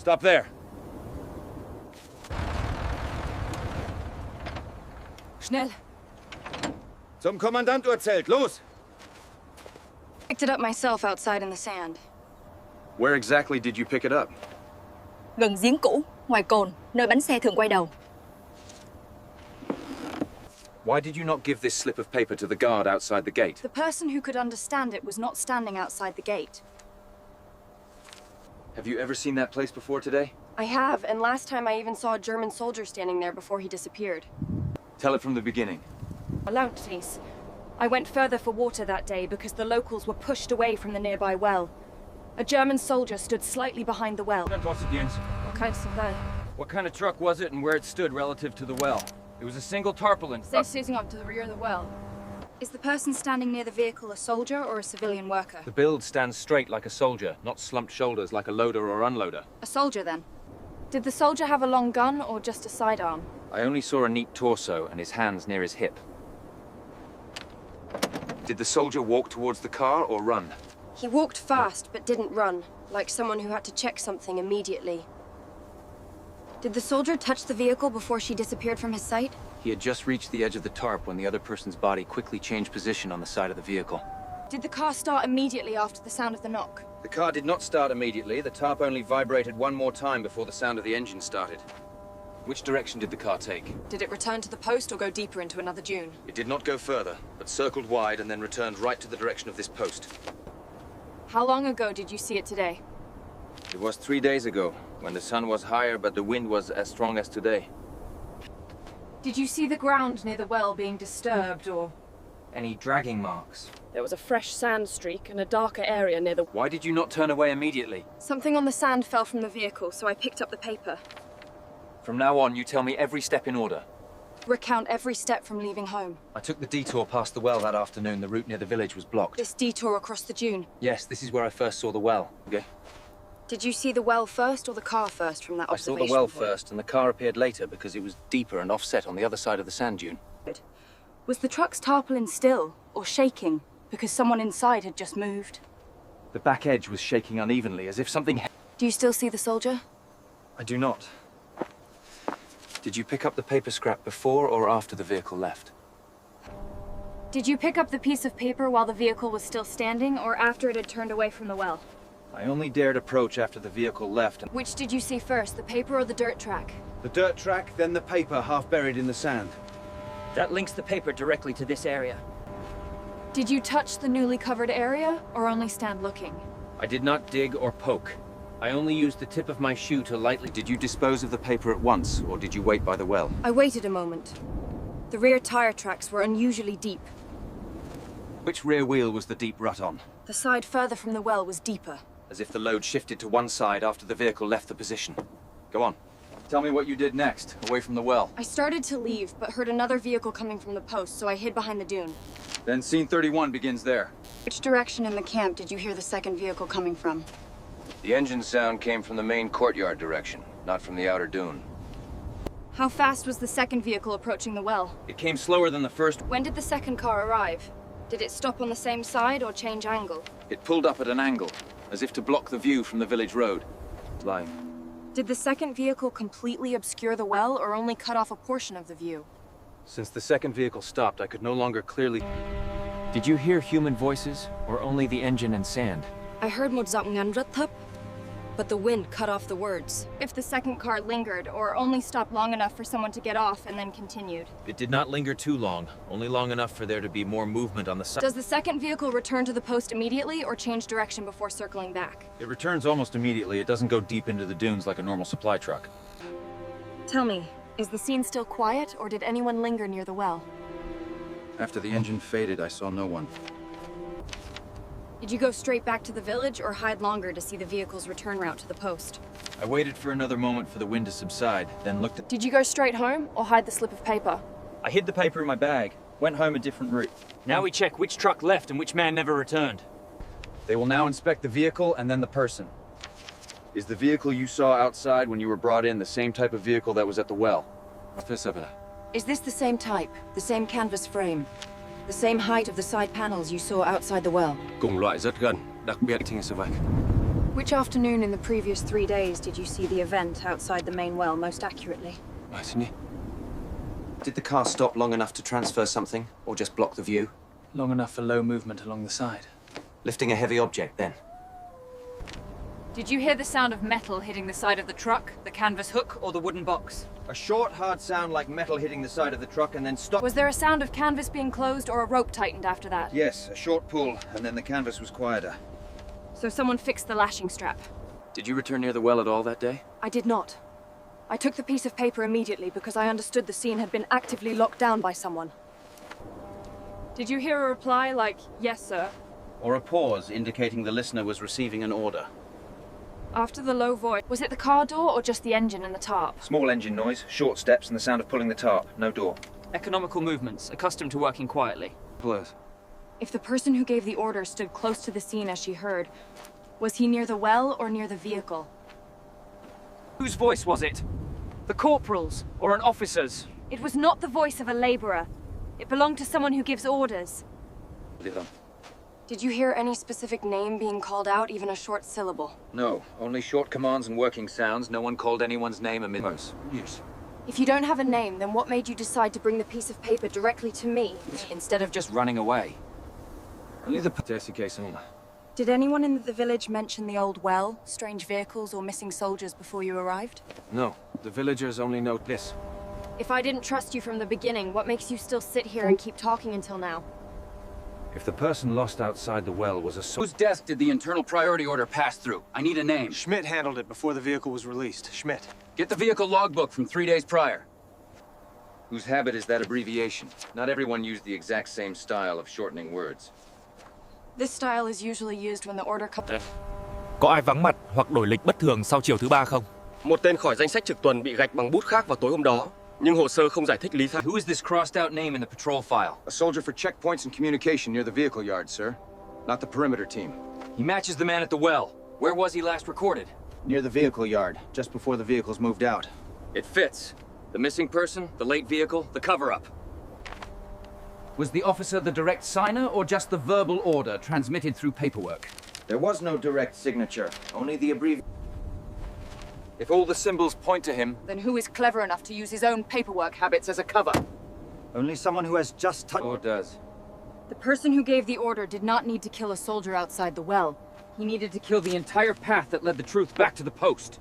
Stop there. Schnell. Zum Kommandanturzelt, los! Picked it up myself outside in the sand. Where exactly did you pick it up? Gần giếng cũ, ngoài cồn, nơi bánh xe thường quay đầu. Why did you not give this slip of paper to the guard outside the gate? The person who could understand it was not standing outside the gate. Have you ever seen that place before today? I have, and last time I even saw a German soldier standing there before he disappeared. Tell it from the beginning. Allowed, please. I went further for water that day because the locals were pushed away from the nearby well. A German soldier stood slightly behind the well. What kind of truck was it and where it stood relative to the well? It was a single tarpaulin. Sitting up to the rear of the well. Is the person standing near the vehicle a soldier or a civilian worker? The build stands straight like a soldier, not slumped shoulders like a loader or unloader. A soldier, then. Did the soldier have a long gun or just a sidearm? I only saw a neat torso and his hands near his hip. Did the soldier walk towards the car or run? He walked fast, but didn't run, like someone who had to check something immediately. Did the soldier touch the vehicle before she disappeared from his sight? He had just reached the edge of the tarp when the other person's body quickly changed position on the side of the vehicle. Did the car start immediately after the sound of the knock? The car did not start immediately. The tarp only vibrated one more time before the sound of the engine started. Which direction did the car take? Did it return to the post or go deeper into another dune? It did not go further, but circled wide and then returned right to the direction of this post. How long ago did you see it today? It was 3 days ago, when the sun was higher but the wind was as strong as today. Did you see the ground near the well being disturbed or... Any dragging marks? There was a fresh sand streak and a darker area near the... Why did you not turn away immediately? Something on the sand fell from the vehicle, so I picked up the paper. From now on, you tell me every step in order. Recount every step from leaving home. I took the detour past the well that afternoon. The route near the village was blocked. This detour across the dune. Yes, this is where I first saw the well. Okay. Did you see the well first or the car first from that I saw observation the well point? first, and the car appeared later because it was deeper and offset on the other side of the sand dune. Was the truck's tarpaulin still or shaking because someone inside had just moved? The back edge was shaking unevenly, as if something... Do you still see the soldier? I do not. Did you pick up the paper scrap before or after the vehicle left? Did you pick up the piece of paper while the vehicle was still standing or after it had turned away from the well? I only dared approach after the vehicle left. Which did you see first, the paper or the dirt track? The dirt track, then the paper half buried in the sand. That links the paper directly to this area. Did you touch the newly covered area or only stand looking? I did not dig or poke. I only used the tip of my shoe to lightly... Did you dispose of the paper at once, or did you wait by the well? I waited a moment. The rear tire tracks were unusually deep. Which rear wheel was the deep rut on? The side further from the well was deeper. As if the load shifted to one side after the vehicle left the position. Go on. Tell me what you did next, away from the well. I started to leave, but heard another vehicle coming from the post, so I hid behind the dune. Then scene 31 begins there. Which direction in the camp did you hear the second vehicle coming from? The engine sound came from the main courtyard direction, not from the outer dune. How fast was the second vehicle approaching the well? It came slower than the first. When did the second car arrive? Did it stop on the same side or change angle? It pulled up at an angle, as if to block the view from the village road. Lying. Did the second vehicle completely obscure the well or only cut off a portion of the view? Since the second vehicle stopped, I could no longer clearly... Did you hear human voices, or only the engine and sand? I heard một giọng ngắn rất thấp, but the wind cut off the words. If the second car lingered or only stopped long enough for someone to get off and then continued. It did not linger too long, only long enough for there to be more movement on the side. Does the second vehicle return to the post immediately or change direction before circling back? It returns almost immediately. It doesn't go deep into the dunes like a normal supply truck. Tell me, is the scene still quiet or did anyone linger near the well? After the engine faded, I saw no one. Did you go straight back to the village or hide longer to see the vehicle's return route to the post? I waited for another moment for the wind to subside, then looked at... Did you go straight home or hide the slip of paper? I hid the paper in my bag, went home a different route. Now we check which truck left and which man never returned. They will now inspect the vehicle and then the person. Is the vehicle you saw outside when you were brought in the same type of vehicle that was at the well? Is this the same type, the same canvas frame, the same height of the side panels you saw outside the well? Cùng loại rất gần, đặc biệt. Which afternoon in the previous 3 days did you see the event outside the main well most accurately? Did the car stop long enough to transfer something, or just block the view? Long enough for low movement along the side. Lifting a heavy object, then. Did you hear the sound of metal hitting the side of the truck, the canvas hook, or the wooden box? A short, hard sound like metal hitting the side of the truck and then stop. Was there a sound of canvas being closed or a rope tightened after that? Yes, a short pull, and then the canvas was quieter. So someone fixed the lashing strap. Did you return near the well at all that day? I did not. I took the piece of paper immediately because I understood the scene had been actively locked down by someone. Did you hear a reply like, "Yes, sir"? Or a pause indicating the listener was receiving an order. After the low voice, was it the car door or just the engine and the tarp? Small engine noise, short steps, and the sound of pulling the tarp. No door. Economical movements, accustomed to working quietly. Close. If the person who gave the order stood close to the scene as she heard, was he near the well or near the vehicle? Whose voice was it? The corporal's or an officer's? It was not the voice of a laborer. It belonged to someone who gives orders. Did you hear any specific name being called out, even a short syllable? No, only short commands and working sounds. No one called anyone's name amid those. Yes. If you don't have a name, then what made you decide to bring the piece of paper directly to me? Instead of just running away. Only the Interrogation. Did anyone in the village mention the old well, strange vehicles, or missing soldiers before you arrived? No, the villagers only note this. If I didn't trust you from the beginning, what makes you still sit here and keep talking until now? If the person lost outside the well was a Whose desk did the internal priority order pass through? I need a name. Schmidt handled it before the vehicle was released. Schmidt. Get the vehicle logbook from 3 days prior. whose habit is that abbreviation. Not everyone used the exact same style of shortening words. This style is usually used when the order comes. Có ai vắng mặt hoặc đổi lịch bất thường sau chiều thứ ba không? Một tên khỏi danh sách trực tuần bị gạch bằng bút khác vào tối hôm đó, nhưng hồ sơ không giải thích lý do. Who is this crossed out name in the patrol file? A soldier for checkpoints and communication near the vehicle yard, sir. Not the perimeter team. He matches the man at the well. Where was he last recorded? Near the vehicle yard, just before the vehicles moved out. It fits. The missing person, the late vehicle, the cover-up. Was the officer the direct signer or just the verbal order transmitted through paperwork? There was no direct signature, only the abbreviation. If all the symbols point to him, Then who is clever enough to use his own paperwork habits as a cover? Only someone who has just touched. or does. The person who gave the order did not need to kill a soldier outside the well. He needed to kill the entire path that led the truth back to the post.